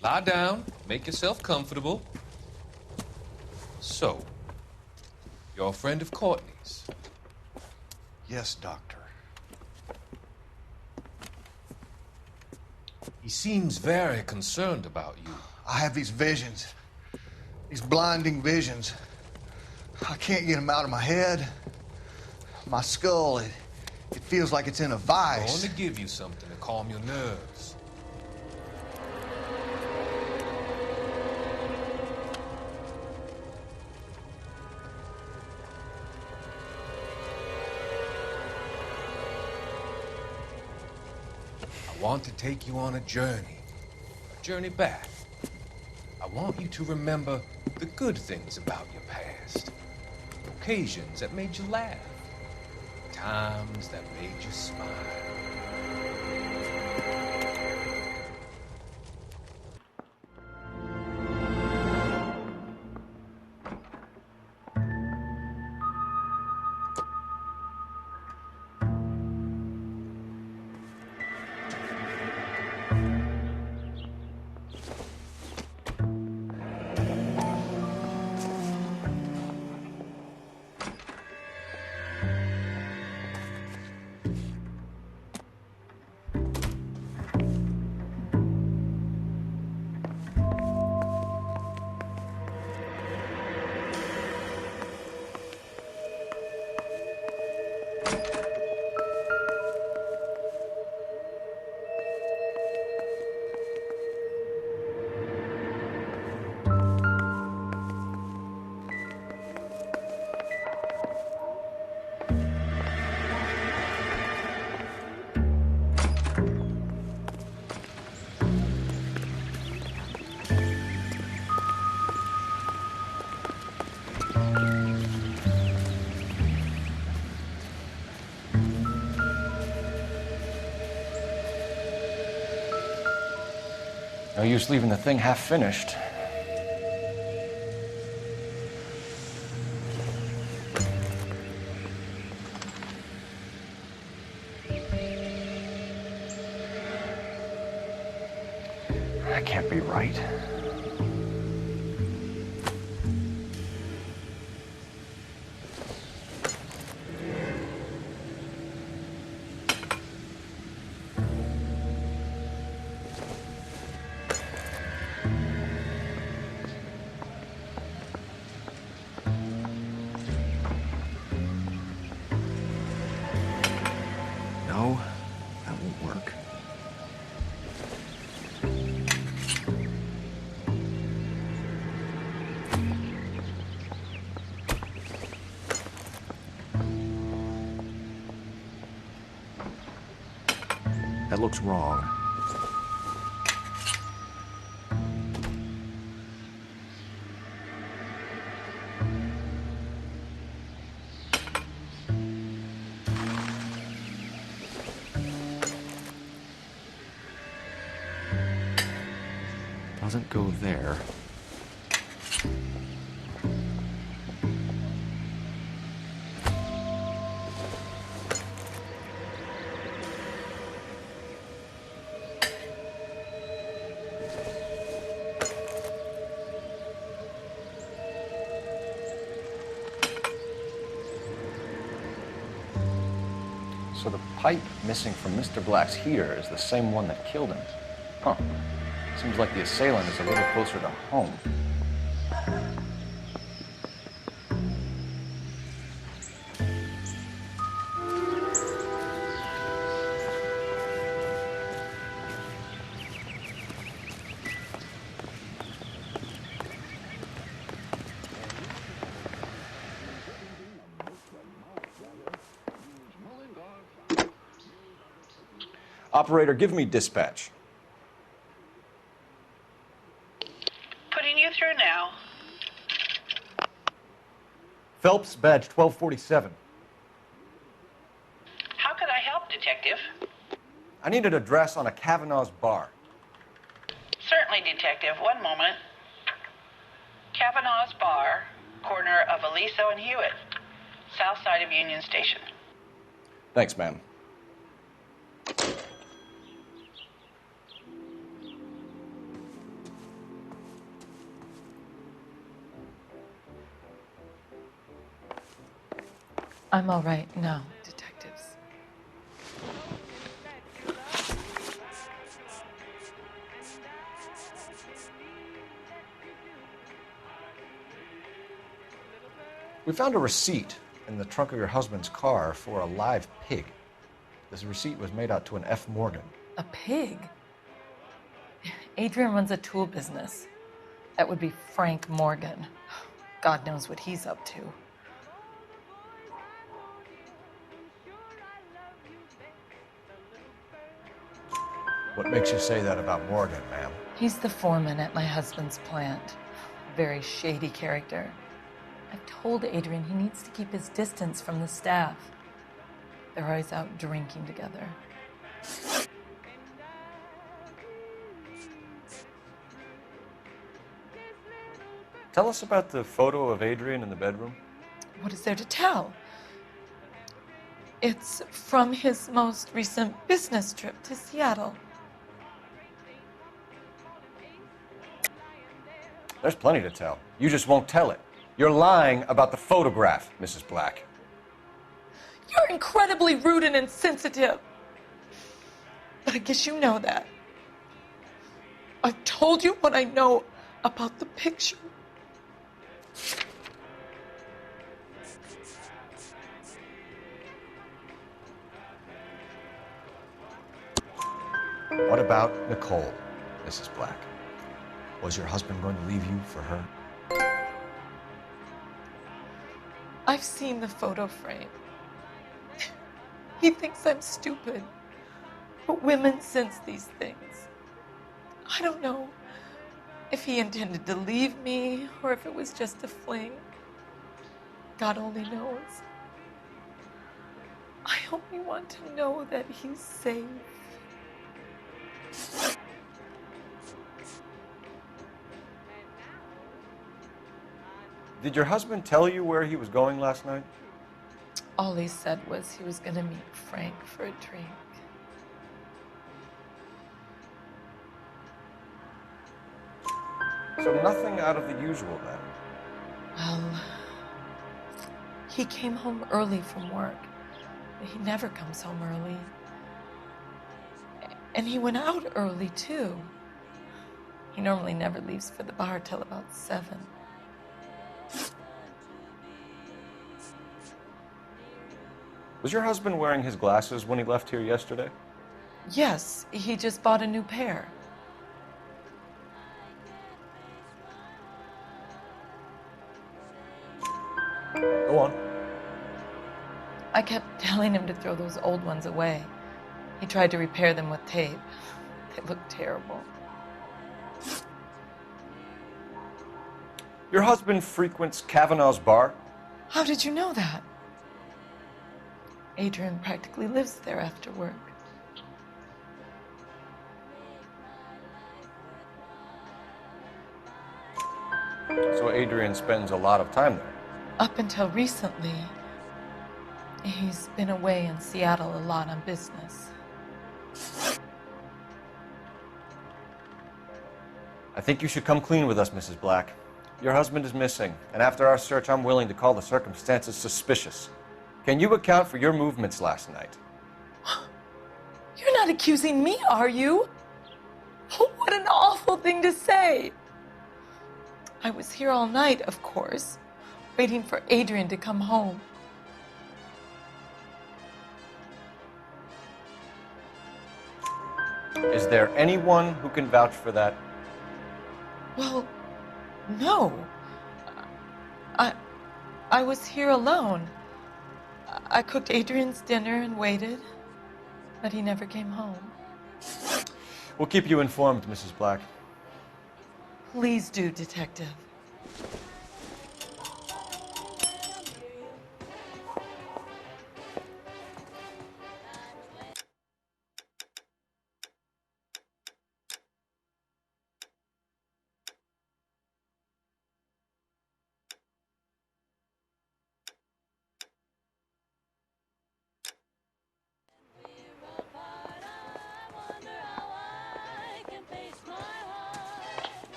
Lie down, make yourself comfortable. So, you're a friend of Courtney's? Yes, Doctor. He seems very concerned about you. I have these visions. These blinding visions. I can't get them out of my head. My skull, it feels like it's in a I vice. want to give you something to calm your nerves. I want to take you on a journey back. I want you to remember the good things about your past, occasions that made you laugh, times that made you smile. No use leaving the thing half finished. That can't be right. No, that won't work. That looks wrong. Doesn't go there. So the pipe missing from Mr. Black's heater is the same one that killed him. Huh. Seems like the assailant is a little closer to home. Operator, give me dispatch. Putting you through now. Phelps, badge 1247. How could I help, Detective? I need an address on a Kavanaugh's bar. Certainly, Detective. One moment. Kavanaugh's Bar, corner of Aliso and Hewitt, south side of Union Station. Thanks, ma'am. I'm all right now, detectives. We found a receipt in the trunk of your husband's car for a live pig. This receipt was made out to an F. Morgan. A pig? Adrian runs a tool business. That would be Frank Morgan. God knows what he's up to. What makes you say that about Morgan, ma'am? He's the foreman at my husband's plant. A very shady character. I've told Adrian he needs to keep his distance from the staff. They're always out drinking together. Tell us about the photo of Adrian in the bedroom. What is there to tell? It's from his most recent business trip to Seattle. There's plenty to tell. You just won't tell it. You're lying about the photograph, Mrs. Black. You're incredibly rude and insensitive. But I guess you know that. I've told you what I know about the picture. What about Nicole, Mrs. Black? Was your husband going to leave you for her? I've seen the photo frame. He thinks I'm stupid. But women sense these things. I don't know if he intended to leave me or if it was just a fling. God only knows. I only want to know that he's safe. Did your husband tell you where he was going last night? All he said was he was going to meet Frank for a drink. So nothing out of the usual then. Well, he came home early from work. He never comes home early. And he went out early, too. He normally never leaves for the bar till about 7. Was your husband wearing his glasses when he left here yesterday? Yes, he just bought a new pair. Go on. I kept telling him to throw those old ones away. He tried to repair them with tape. They looked terrible. Your husband frequents Kavanaugh's bar? How did you know that? Adrian practically lives there after work. So Adrian spends a lot of time there. Up until recently, he's been away in Seattle a lot on business. I think you should come clean with us, Mrs. Black. Your husband is missing, and after our search, I'm willing to call the circumstances suspicious. Can you account for your movements last night? You're not accusing me, are you? What an awful thing to say. I was here all night, of course, waiting for Adrian to come home. Is there anyone who can vouch for that? Well, no. I was here alone. I cooked Adrian's dinner and waited, but he never came home. We'll keep you informed, Mrs. Black. Please do, Detective.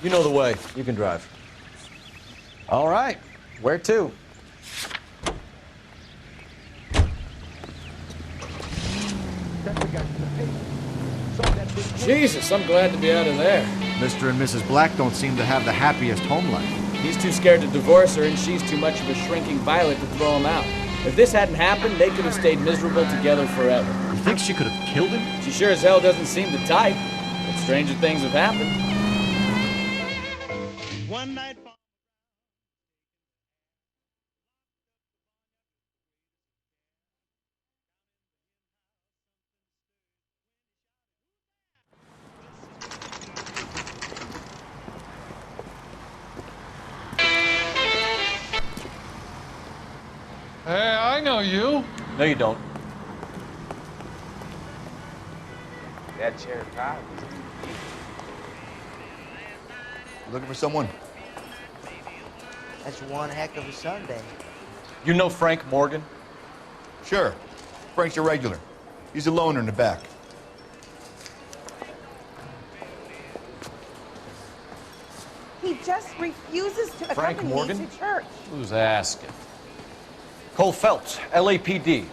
You know the way. You can drive. All right. Where to? Jesus, I'm glad to be out of there. Mr. and Mrs. Black don't seem to have the happiest home life. He's too scared to divorce her, and she's too much of a shrinking violet to throw him out. If this hadn't happened, they could have stayed miserable together forever. You think she could have killed him? She sure as hell doesn't seem the type, but stranger things have happened. One night. Hey, I know you. No, you don't. That cherry pie was Looking for someone? That's one heck of a Sunday. You know Frank Morgan? Sure. Frank's a regular. He's a loner in the back. He just refuses to Frank accompany Morgan? me to church. Who's asking? Cole Phelps, LAPD.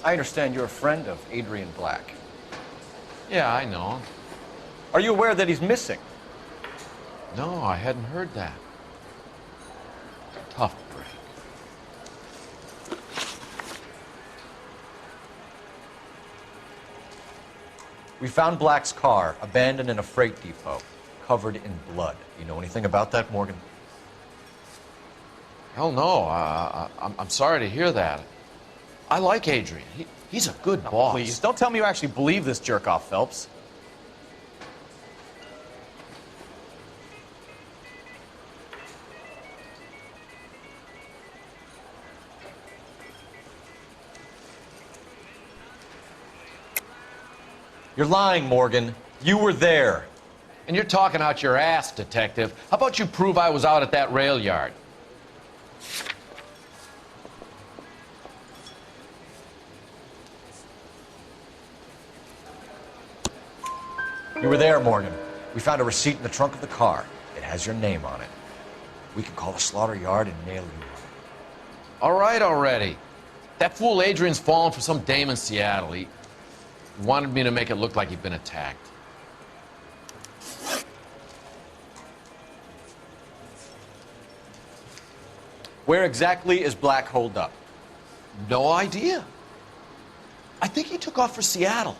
I understand you're a friend of Adrian Black. Yeah, I know. Are you aware that he's missing? No, I hadn't heard that. Tough break. We found Black's car abandoned in a freight depot, covered in blood. You know anything about that, Morgan? Hell no. I'm sorry to hear that. I like Adrian. He's a good boss. Please, don't tell me you actually believe this jerk-off, Phelps. You're lying, Morgan. You were there. And you're talking out your ass, detective. How about you prove I was out at that rail yard? You were there, Morgan. We found a receipt in the trunk of the car. It has your name on it. We can call the slaughter yard and nail you. All right already. That fool Adrian's fallen for some dame in Seattle. He wanted me to make it look like he'd been attacked. Where exactly is Black holed up? No idea. I think he took off for Seattle.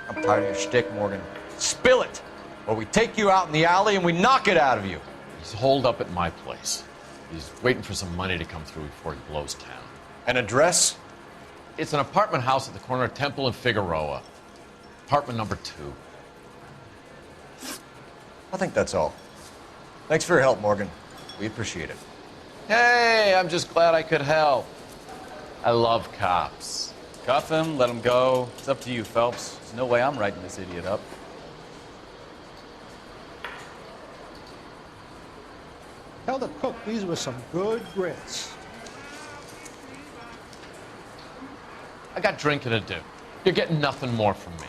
I'm tired of your shtick, Morgan. Spill it, or we take you out in the alley and we knock it out of you. He's holed up at my place. He's waiting for some money to come through before he blows town. An address? It's an apartment house at the corner of Temple and Figueroa. Apartment number 2. I think that's all. Thanks for your help, Morgan. We appreciate it. Hey, I'm just glad I could help. I love cops. Cuff him, let him go. It's up to you, Phelps. There's no way I'm writing this idiot up. Tell the cook these were some good grits. I got drinking to do. You're getting nothing more from me.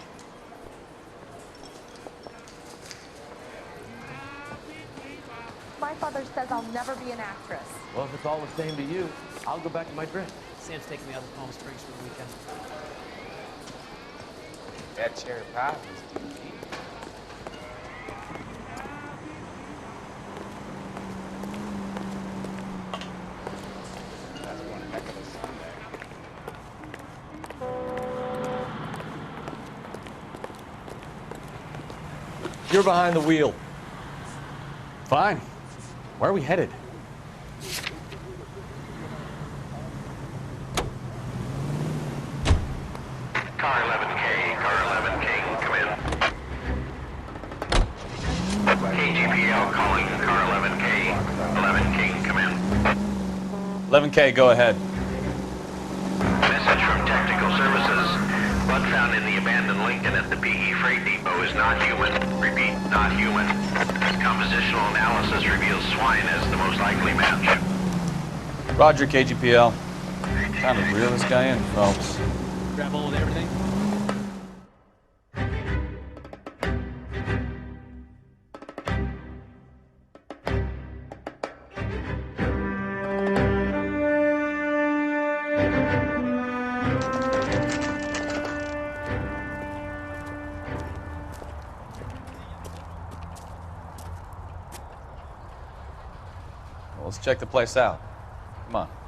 My father says I'll never be an actress. Well, if it's all the same to you, I'll go back to my drink. Sam's taking me out to Palm Springs for the weekend. That cherry pie was deep. That's one heck of a Sunday. You're behind the wheel. Fine. Where are we headed? Car 11K, car 11K, come in. KGPL calling car 11K, 11K, come in. 11K, go ahead. Message from Technical Services. Blood found in the abandoned Lincoln at the PE Freight Depot is not human. Repeat, not human. Compositional analysis reveals swine as the most likely match. Roger, KGPL. Time to reel this guy in, Phelps. Grab hold of everything. Well, let's check the place out. Come on.